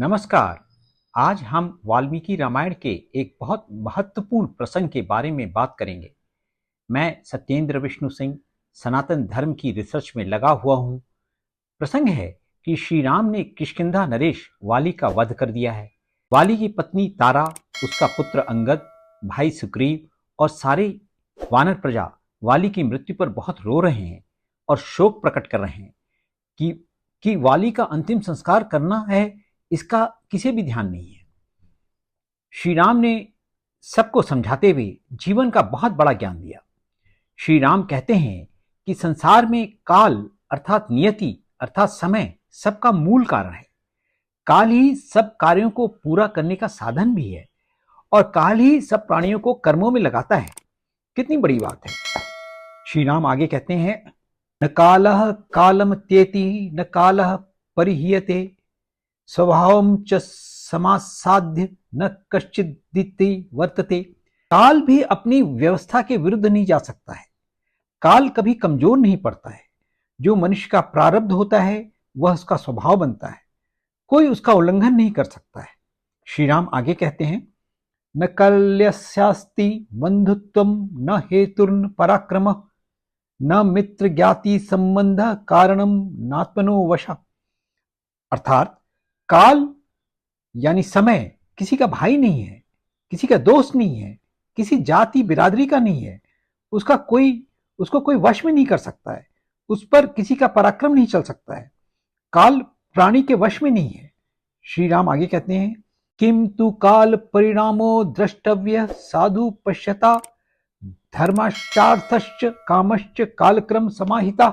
नमस्कार। आज हम वाल्मीकि रामायण के एक बहुत महत्वपूर्ण प्रसंग के बारे में बात करेंगे। मैं सत्येंद्र विष्णु सिंह सनातन धर्म की रिसर्च में लगा हुआ हूँ। प्रसंग है कि श्री राम ने किष्किंधा नरेश वाली का वध कर दिया है। वाली की पत्नी तारा, उसका पुत्र अंगद, भाई सुग्रीव और सारे वानर प्रजा वाली की मृत्यु पर बहुत रो रहे हैं और शोक प्रकट कर रहे हैं कि वाली का अंतिम संस्कार करना है, इसका किसी भी ध्यान नहीं है। श्री राम ने सबको समझाते हुए जीवन का बहुत बड़ा ज्ञान दिया। श्री राम कहते हैं कि संसार में काल अर्थात नियति अर्थात समय सबका मूल कारण है। काल ही सब कार्यों को पूरा करने का साधन भी है और काल ही सब प्राणियों को कर्मों में लगाता है। कितनी बड़ी बात है। श्री राम आगे कहते हैं, न कालः कालम त्येति न कालः परिहीयते स्वभावं च समासाध्य न कश्चिदिति वर्तते। काल भी अपनी व्यवस्था के विरुद्ध नहीं जा सकता है। काल कभी कमजोर नहीं पड़ता है। जो मनुष्य का प्रारब्ध होता है वह उसका स्वभाव बनता है। कोई उसका उल्लंघन नहीं कर सकता है। श्री राम आगे कहते हैं, न कल्यस्यास्ति बंधुत्वम न हेतुर्न पराक्रम न मित्र ज्ञाति संबंध कारणम नात्मनो वशा। अर्थात काल यानी समय किसी का भाई नहीं है, किसी का दोस्त नहीं है, किसी जाति बिरादरी का नहीं है। उसको कोई वश में नहीं कर सकता है। उस पर किसी का पराक्रम नहीं चल सकता है। काल प्राणी के वश में नहीं है। श्री राम आगे कहते हैं, किम तु काल परिणामो द्रष्टव्य साधु पश्यता धर्माश्चार्थश्च कामश्च कालक्रम समाहिता।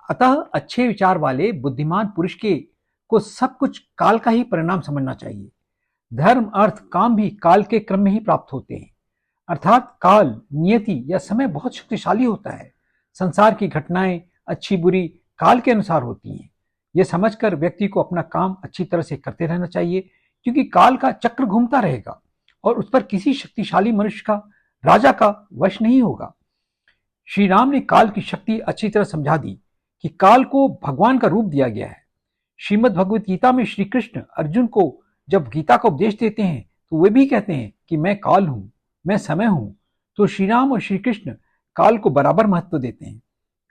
अतः अच्छे विचार वाले बुद्धिमान पुरुष को सब कुछ काल का ही परिणाम समझना चाहिए। धर्म अर्थ काम भी काल के क्रम में ही प्राप्त होते हैं। अर्थात काल नियति या समय बहुत शक्तिशाली होता है। संसार की घटनाएं अच्छी बुरी काल के अनुसार होती हैं। यह समझकर व्यक्ति को अपना काम अच्छी तरह से करते रहना चाहिए, क्योंकि काल का चक्र घूमता रहेगा और उस पर किसी शक्तिशाली मनुष्य का, राजा का वश नहीं होगा। श्री राम ने काल की शक्ति अच्छी तरह समझा दी कि काल को भगवान का रूप दिया गया है। श्रीमद् भगवत गीता में श्री कृष्ण अर्जुन को जब गीता का उपदेश देते हैं तो वे भी कहते हैं कि मैं काल हूं, मैं समय हूं। तो श्री राम और श्री कृष्ण काल को बराबर महत्व देते हैं।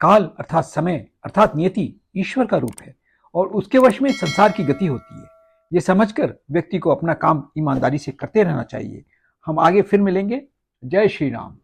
काल अर्थात समय अर्थात नियति ईश्वर का रूप है और उसके वश में संसार की गति होती है। ये समझकर व्यक्ति को अपना काम ईमानदारी से करते रहना चाहिए। हम आगे फिर मिलेंगे। जय श्री राम।